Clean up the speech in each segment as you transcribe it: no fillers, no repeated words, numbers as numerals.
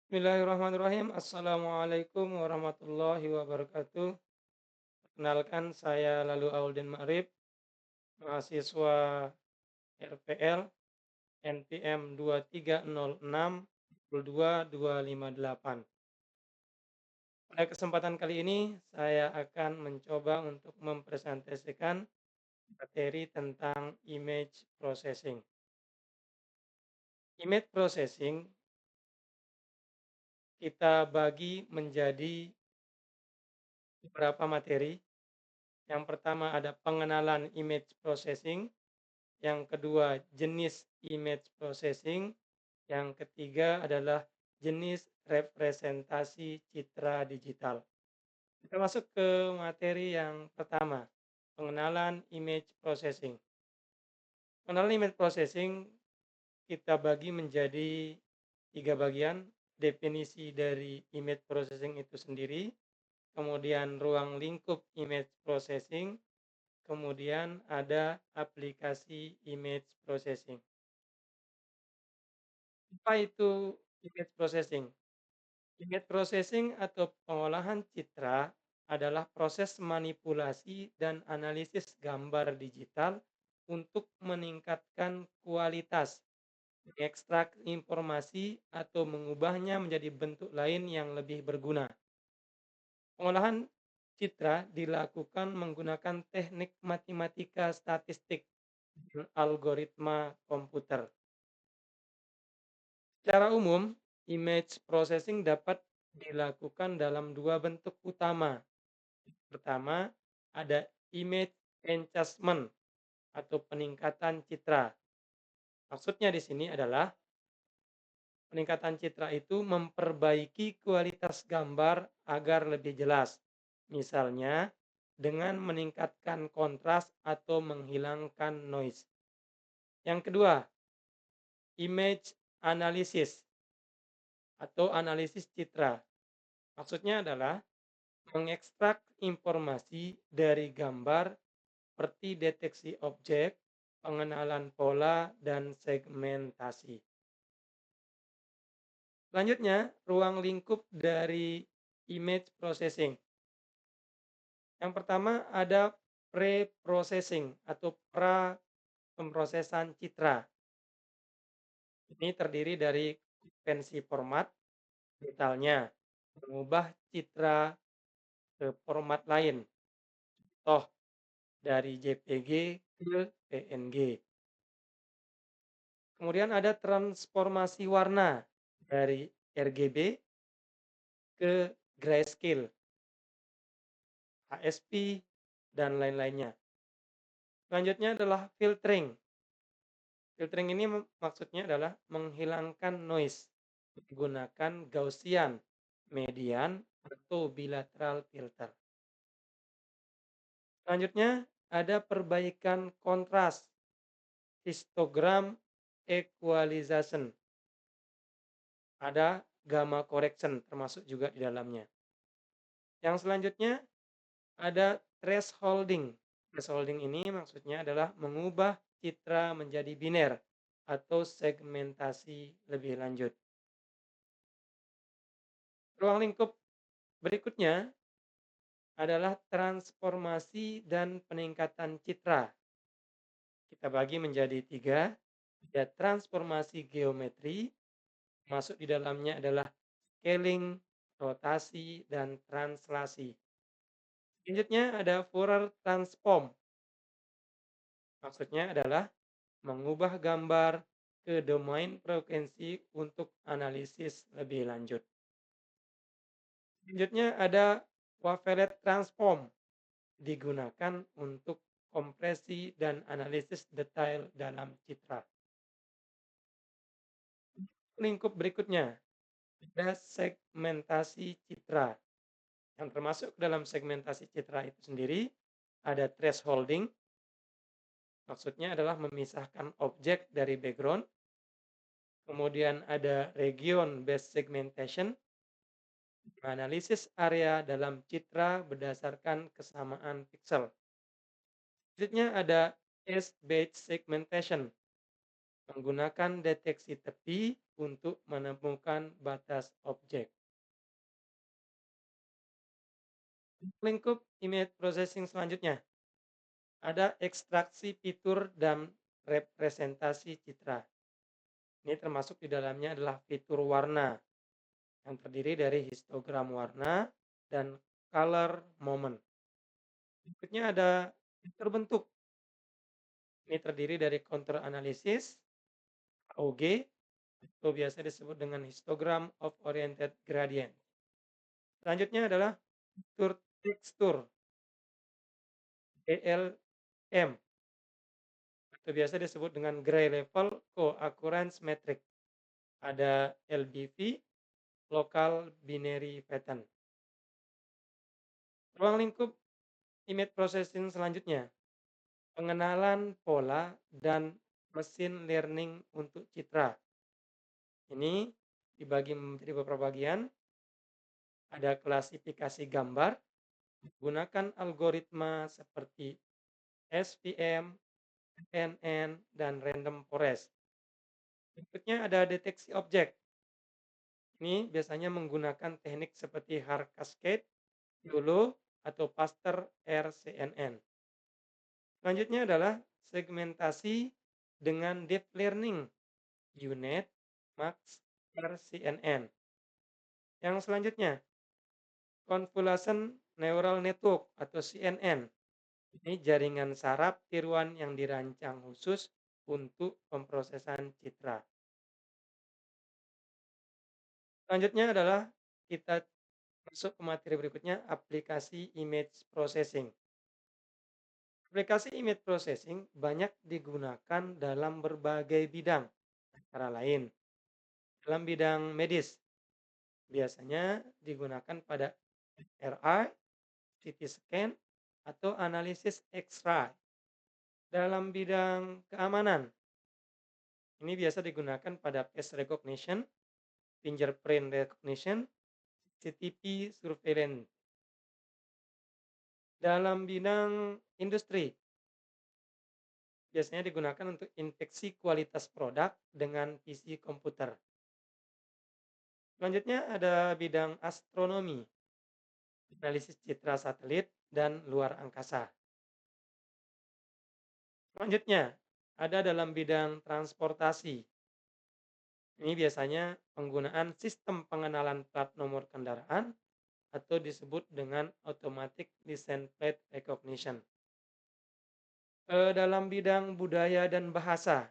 Bismillahirrahmanirrahim. Assalamualaikum warahmatullahi wabarakatuh. Perkenalkan saya Lalu Aulden Ma'rif, mahasiswa RPL NPM 2306 22258. Pada kesempatan kali ini saya akan mencoba untuk mempresentasikan materi tentang image processing. Image processing kita bagi menjadi beberapa materi. Yang pertama ada pengenalan image processing, yang kedua jenis image processing, yang ketiga adalah jenis representasi citra digital. Kita masuk ke materi yang pertama, pengenalan image processing. Pengenalan image processing kita bagi menjadi tiga bagian: definisi dari image processing itu sendiri, kemudian ruang lingkup image processing, kemudian ada aplikasi image processing. Apa itu image processing? Image processing atau pengolahan citra adalah proses manipulasi dan analisis gambar digital untuk meningkatkan kualitas, mengekstrak informasi, atau mengubahnya menjadi bentuk lain yang lebih berguna. Pengolahan citra dilakukan menggunakan teknik matematika statistik dan algoritma komputer. Secara umum, image processing dapat dilakukan dalam dua bentuk utama. Pertama, ada image enhancement atau peningkatan citra. Maksudnya di sini adalah peningkatan citra itu memperbaiki kualitas gambar agar lebih jelas. Misalnya, dengan meningkatkan kontras atau menghilangkan noise. Yang kedua, image analysis atau analisis citra. Maksudnya adalah mengekstrak informasi dari gambar seperti deteksi objek, pengenalan pola, dan segmentasi. Selanjutnya, ruang lingkup dari image processing. Yang pertama ada pre-processing atau pra pemrosesan citra. Ini terdiri dari konvensi format, misalnya mengubah citra ke format lain, contoh dari JPG ke PNG. Kemudian ada transformasi warna dari RGB ke grayscale, HSP, dan lain-lainnya. Selanjutnya adalah filtering. Filtering ini maksudnya adalah menghilangkan noise menggunakan Gaussian, median, atau bilateral filter. Selanjutnya ada perbaikan kontras, histogram equalization. Ada gamma correction termasuk juga di dalamnya. Yang selanjutnya ada thresholding. Thresholding ini maksudnya adalah mengubah citra menjadi biner atau segmentasi lebih lanjut. Ruang lingkup berikutnya adalah transformasi dan peningkatan citra. Kita bagi menjadi tiga. Ada transformasi geometri, masuk di dalamnya adalah scaling, rotasi, dan translasi. Selanjutnya ada Fourier transform. Maksudnya adalah mengubah gambar ke domain frekuensi untuk analisis lebih lanjut. Selanjutnya ada wavelet transform, digunakan untuk kompresi dan analisis detail dalam citra. Lingkup berikutnya ada segmentasi citra. Yang termasuk dalam segmentasi citra itu sendiri ada thresholding, maksudnya adalah memisahkan objek dari background. Kemudian ada region based segmentation, analisis area dalam citra berdasarkan kesamaan pixel. Selanjutnya ada edge based segmentation, menggunakan deteksi tepi untuk menemukan batas objek. Lingkup image processing selanjutnya, ada ekstraksi fitur dan representasi citra. Ini termasuk di dalamnya adalah fitur warna yang terdiri dari histogram warna dan color moment. Berikutnya ada fitur bentuk. Ini terdiri dari contour analysis, OG, atau biasa disebut dengan histogram of oriented gradient. Selanjutnya adalah fitur tekstur, GLM, atau biasa disebut dengan gray level co-occurrence metric. Ada LBP, local binary pattern. Ruang lingkup image processing selanjutnya, pengenalan pola dan mesin learning untuk citra. Ini dibagi menjadi beberapa bagian. Ada klasifikasi gambar, gunakan algoritma seperti SVM, NN, dan random forest. Berikutnya ada deteksi objek. Ini biasanya menggunakan teknik seperti hard cascade, YOLO, atau Faster RCNN. Selanjutnya adalah segmentasi dengan deep learning, UNet, Max, RCNN. Yang selanjutnya, convolution neural network atau CNN. Ini jaringan saraf tiruan yang dirancang khusus untuk pemrosesan citra. Selanjutnya adalah kita masuk ke materi berikutnya, aplikasi image processing. Aplikasi image processing banyak digunakan dalam berbagai bidang, antara lain dalam bidang medis. Biasanya digunakan pada MRI, CT scan, atau analisis X-ray. Dalam bidang keamanan, ini biasa digunakan pada face recognition, fingerprint recognition, CCTV surveillance. Dalam bidang industri, biasanya digunakan untuk inspeksi kualitas produk dengan PC komputer. Selanjutnya ada bidang astronomi, analisis citra satelit dan luar angkasa. Selanjutnya ada dalam bidang transportasi. Ini biasanya penggunaan sistem pengenalan plat nomor kendaraan atau disebut dengan automatic license plate recognition. Dalam bidang budaya dan bahasa,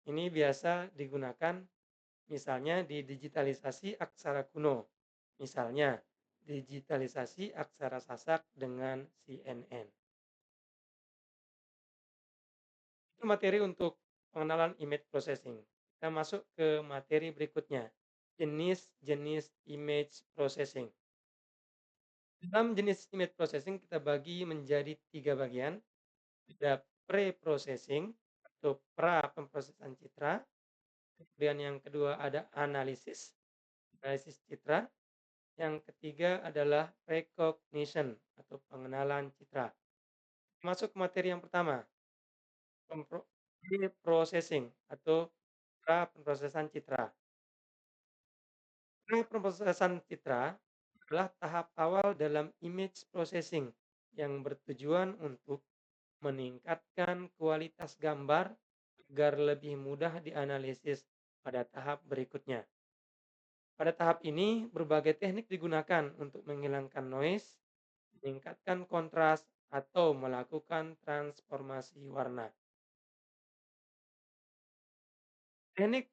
ini biasa digunakan misalnya di digitalisasi aksara kuno, misalnya digitalisasi aksara Sasak dengan CNN. Itu materi untuk pengenalan image processing. Kita masuk ke materi berikutnya, jenis-jenis image processing. Dalam jenis image processing kita bagi menjadi 3 bagian. Ada pre-processing atau pra pemrosesan citra. Kemudian yang kedua ada analisis, analisis citra. Yang ketiga adalah recognition atau pengenalan citra. Masuk ke materi yang pertama, pre-processing atau pra pemrosesan citra. Pra pemrosesan citra adalah tahap awal dalam image processing yang bertujuan untuk meningkatkan kualitas gambar agar lebih mudah dianalisis pada tahap berikutnya. Pada tahap ini, berbagai teknik digunakan untuk menghilangkan noise, meningkatkan kontras, atau melakukan transformasi warna. Teknik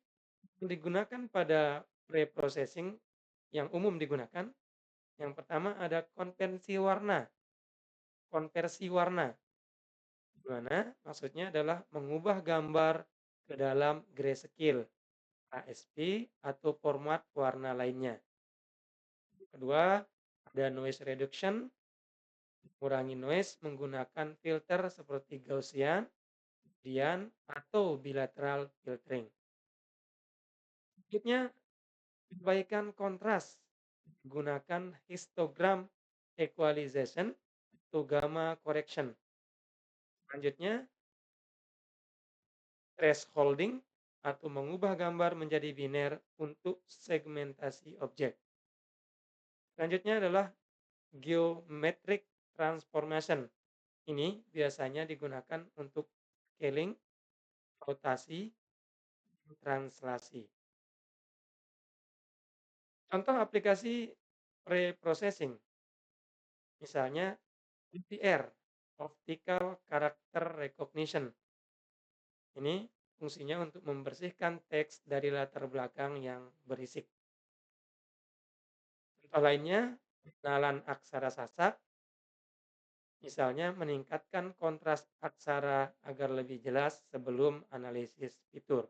yang digunakan pada pre-processing yang umum digunakan, yang pertama ada konversi warna, di mana maksudnya adalah mengubah gambar ke dalam grayscale, ASP, atau format warna lainnya. Kedua, ada noise reduction, mengurangi noise menggunakan filter seperti Gaussian, Dian, atau bilateral filtering. Selanjutnya, perbaikan kontras, menggunakan histogram equalization atau gamma correction. Selanjutnya, thresholding atau mengubah gambar menjadi biner untuk segmentasi objek. Selanjutnya adalah geometric transformation. Ini biasanya digunakan untuk scaling, rotasi, translasi. Contoh aplikasi preprocessing, misalnya OCR, Optical Character Recognition. Ini fungsinya untuk membersihkan teks dari latar belakang yang berisik. Contoh lainnya, pengenalan aksara sasak, misalnya meningkatkan kontras aksara agar lebih jelas sebelum analisis fitur.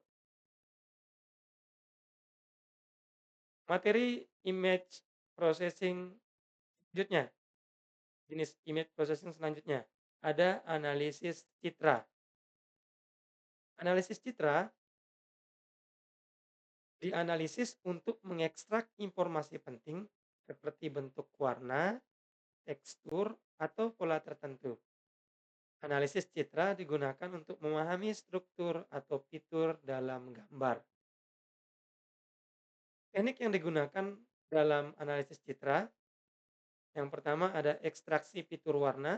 Materi image processing selanjutnya, jenis image processing selanjutnya, ada analisis citra. Analisis citra dianalisis untuk mengekstrak informasi penting seperti bentuk warna, tekstur, atau pola tertentu. Analisis citra digunakan untuk memahami struktur atau fitur dalam gambar. Teknik yang digunakan dalam analisis citra, yang pertama ada ekstraksi fitur warna,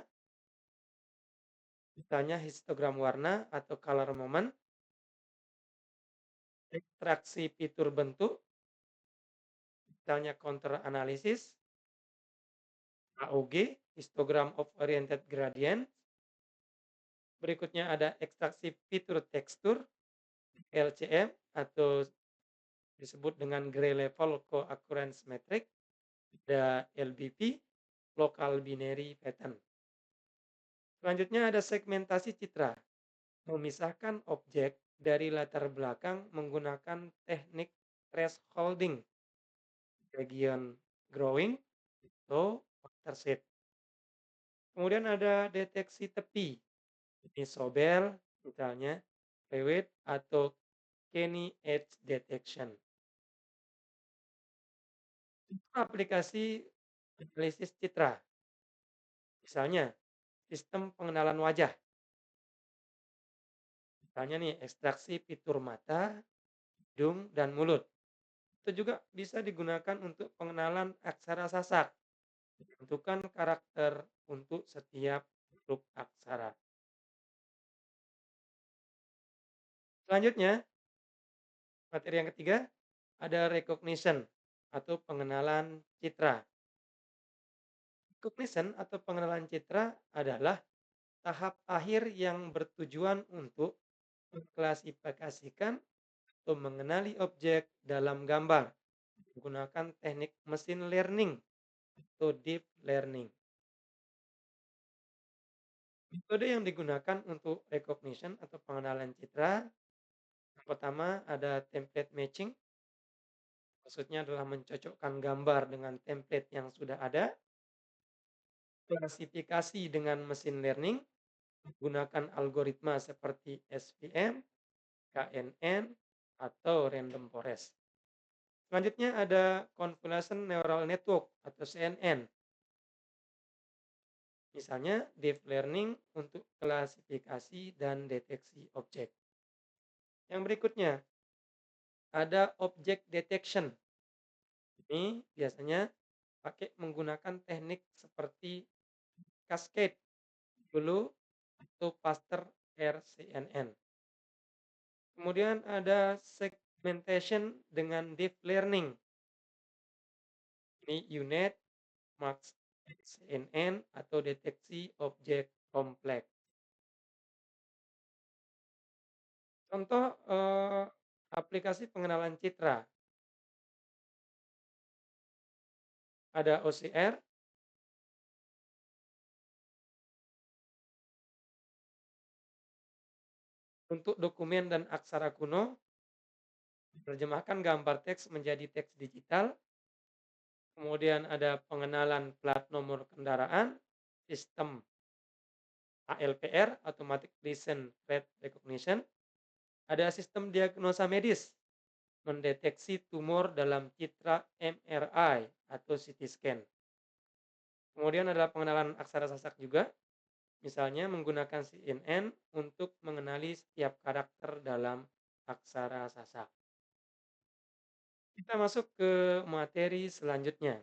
misalnya histogram warna atau color moment, ekstraksi fitur bentuk, misalnya counter analysis, AOG, histogram of oriented gradient. Berikutnya ada ekstraksi fitur tekstur, LCM, atau disebut dengan Gray Level Co-occurrence Metric, ada LBP, Local Binary Pattern. Selanjutnya ada segmentasi citra, memisahkan objek dari latar belakang menggunakan teknik thresholding, region growing, atau watershed. Kemudian ada deteksi tepi, ini Sobel, misalnya, Fluid, atau Kenny Edge Detection. Aplikasi analisis citra, misalnya sistem pengenalan wajah, misalnya nih ekstraksi fitur mata, hidung, dan mulut. Itu juga bisa digunakan untuk pengenalan aksara sasak, menentukan karakter untuk setiap huruf aksara. Selanjutnya, materi yang ketiga, ada recognition atau pengenalan citra. Recognition atau pengenalan citra adalah tahap akhir yang bertujuan untuk mengklasifikasikan atau mengenali objek dalam gambar menggunakan teknik mesin learning atau deep learning. Metode yang digunakan untuk recognition atau pengenalan citra, yang pertama ada template matching, maksudnya adalah mencocokkan gambar dengan template yang sudah ada. Klasifikasi dengan mesin learning, menggunakan algoritma seperti SVM, KNN, atau random forest. Selanjutnya ada convolution neural network atau CNN. Misalnya deep learning untuk klasifikasi dan deteksi objek. Yang berikutnya ada object detection. Ini biasanya pakai menggunakan teknik seperti cascade dulu atau faster RCNN. Kemudian ada segmentation dengan deep learning. Ini unit, max, CNN, atau deteksi objek kompleks. Contoh aplikasi pengenalan citra. Ada OCR, untuk dokumen dan aksara kuno, menerjemahkan gambar teks menjadi teks digital. Kemudian ada pengenalan plat nomor kendaraan, sistem ALPR, Automatic License Plate Recognition. Ada sistem diagnosa medis, mendeteksi tumor dalam citra MRI atau CT scan. Kemudian ada pengenalan aksara sasak juga, Misalnya menggunakan CNN untuk mengenali setiap karakter dalam aksara Sasak. Kita masuk ke materi selanjutnya,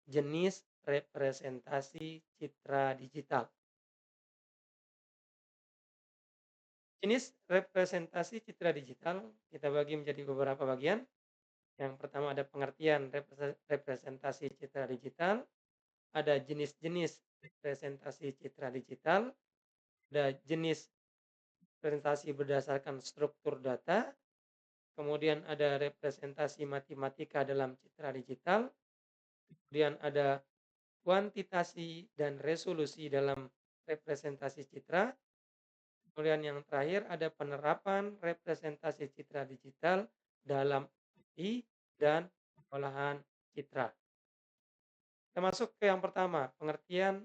jenis representasi citra digital. Jenis representasi citra digital kita bagi menjadi beberapa bagian. Yang pertama ada pengertian representasi citra digital, ada jenis-jenis representasi citra digital, ada jenis representasi berdasarkan struktur data, kemudian ada representasi matematika dalam citra digital, kemudian ada kuantitasi dan resolusi dalam representasi citra, kemudian yang terakhir ada penerapan representasi citra digital dalam AI dan pengolahan citra. Kita masuk ke yang pertama, pengertian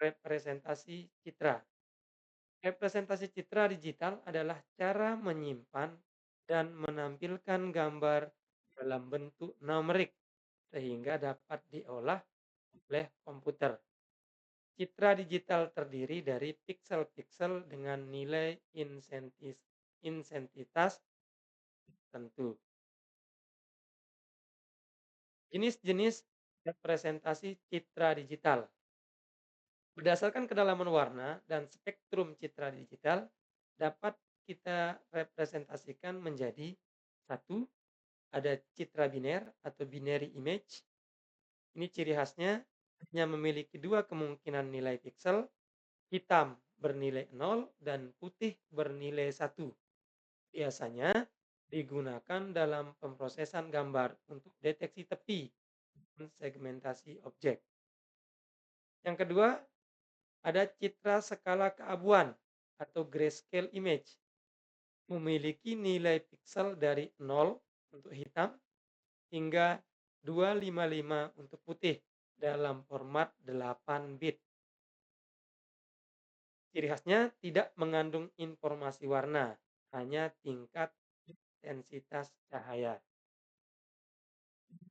representasi citra. Representasi citra digital adalah cara menyimpan dan menampilkan gambar dalam bentuk numerik sehingga dapat diolah oleh komputer. Citra digital terdiri dari piksel-piksel dengan nilai insentitas tertentu. Jenis-jenis representasi citra digital. Berdasarkan kedalaman warna dan spektrum citra digital, dapat kita representasikan menjadi satu, ada citra biner atau binary image. Ini ciri khasnya hanya memiliki dua kemungkinan nilai piksel, hitam bernilai 0 dan putih bernilai 1. Biasanya digunakan dalam pemrosesan gambar untuk deteksi tepi dan segmentasi objek. Yang kedua, ada citra skala keabuan atau grayscale image. Memiliki nilai piksel dari 0 untuk hitam hingga 255 untuk putih dalam format 8 bit. Ciri khasnya tidak mengandung informasi warna, hanya tingkat intensitas cahaya.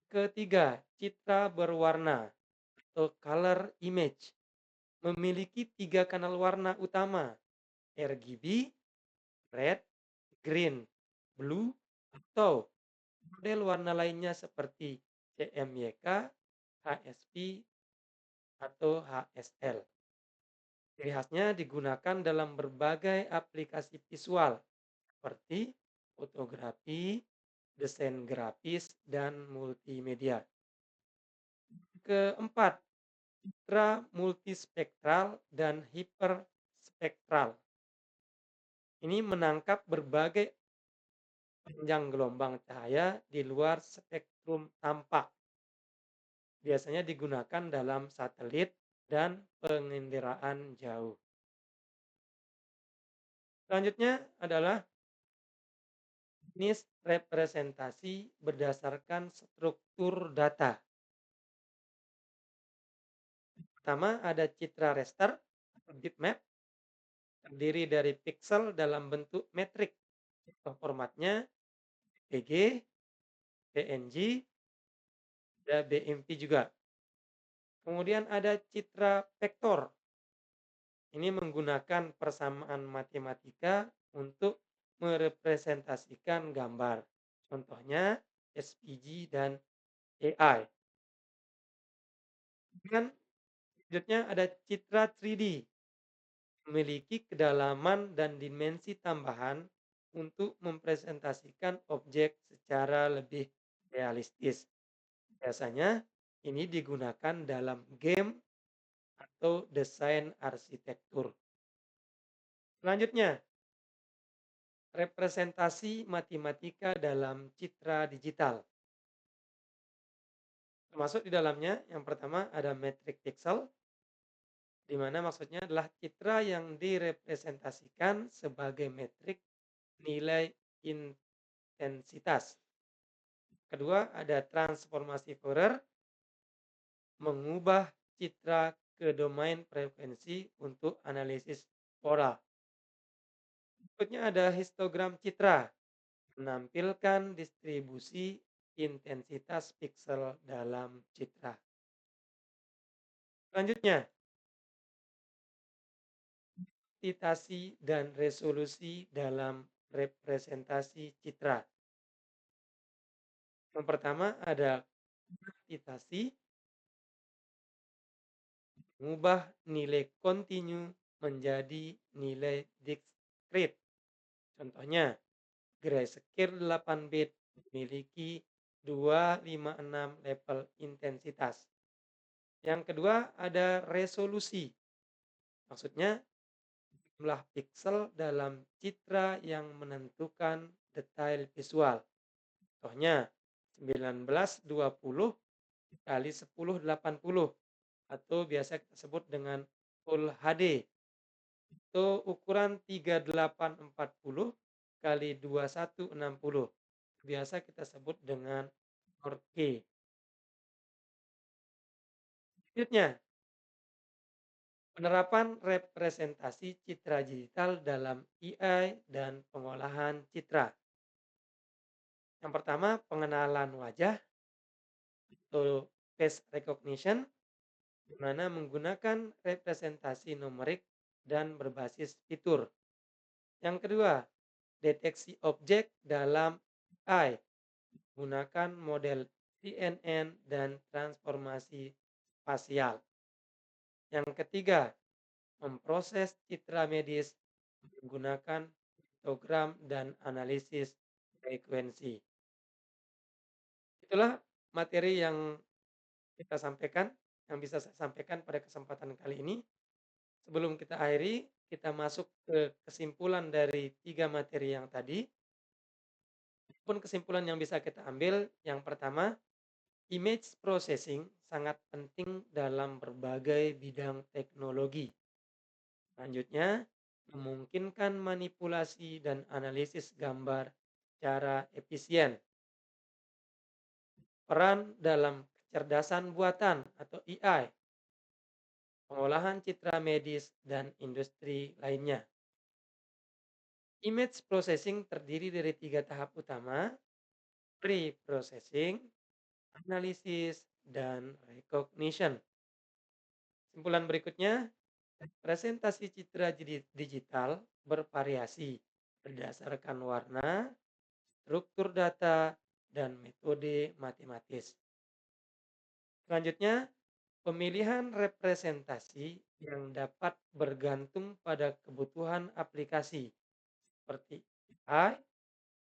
Ketiga, citra berwarna atau color image. Memiliki 3 kanal warna utama, RGB, red, green, blue, atau model warna lainnya seperti CMYK, HSP, atau HSL. Ciri khasnya digunakan dalam berbagai aplikasi visual seperti fotografi, desain grafis, dan multimedia. Keempat, citra multispektral dan hiperspektral. Ini menangkap berbagai panjang gelombang cahaya di luar spektrum tampak. Biasanya digunakan dalam satelit dan penginderaan jauh. Selanjutnya adalah jenis representasi berdasarkan struktur data. Pertama ada citra raster atau bitmap, terdiri dari piksel dalam bentuk metrik. Contoh formatnya PG, PNG, dan BMP juga. Kemudian ada citra vektor. Ini menggunakan persamaan matematika untuk merepresentasikan gambar. Contohnya SVG dan AI. Kemudian selanjutnya ada citra 3D. Memiliki kedalaman dan dimensi tambahan untuk mempresentasikan objek secara lebih realistis. Biasanya ini digunakan dalam game atau desain arsitektur. Selanjutnya, representasi matematika dalam citra digital. Termasuk di dalamnya yang pertama ada metric pixel, di mana maksudnya adalah citra yang direpresentasikan sebagai metrik nilai intensitas. Kedua ada transformasi Fourier, mengubah citra ke domain frekuensi untuk analisis pola. Berikutnya ada histogram citra, menampilkan distribusi intensitas piksel dalam citra. Selanjutnya, kuantitasi dan resolusi dalam representasi citra. Yang pertama ada kuantitasi, mengubah nilai kontinu menjadi nilai discrete. Contohnya, grayscale 8 bit memiliki 256 level intensitas. Yang kedua ada resolusi. Maksudnya jumlah piksel dalam citra yang menentukan detail visual. Contohnya 1920 kali 1080 atau biasa kita sebut dengan Full HD. Itu ukuran 3840 kali 2160. Biasa kita sebut dengan 4K. Selanjutnya, penerapan representasi citra digital dalam AI dan pengolahan citra. Yang pertama, pengenalan wajah atau face recognition, di mana menggunakan representasi numerik dan berbasis fitur. Yang kedua, deteksi objek dalam AI, menggunakan model CNN dan transformasi spasial. Yang ketiga, memproses citra medis menggunakan histogram dan analisis frekuensi. Itulah materi yang kita sampaikan, yang bisa saya sampaikan pada kesempatan kali ini. Sebelum kita akhiri, kita masuk ke kesimpulan dari 3 materi yang tadi. Pun kesimpulan yang bisa kita ambil, yang pertama, image processing sangat penting dalam berbagai bidang teknologi. Selanjutnya, memungkinkan manipulasi dan analisis gambar secara efisien. Peran dalam kecerdasan buatan atau AI, pengolahan citra medis, dan industri lainnya. Image processing terdiri dari 3 tahap utama: pre-processing, analisis, dan recognition. Kesimpulan berikutnya, presentasi citra digital bervariasi berdasarkan warna, struktur data, dan metode matematis. Selanjutnya, pemilihan representasi yang dapat bergantung pada kebutuhan aplikasi seperti AI,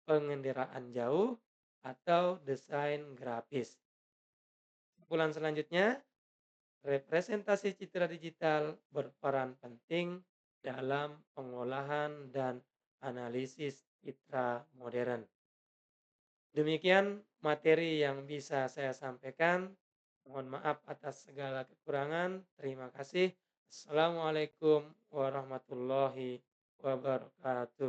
pengenderaan jauh, atau desain grafis. Kesimpulan selanjutnya, representasi citra digital berperan penting dalam pengolahan dan analisis citra modern. Demikian materi yang bisa saya sampaikan. Mohon maaf atas segala kekurangan. Terima kasih. Assalamualaikum warahmatullahi wabarakatuh.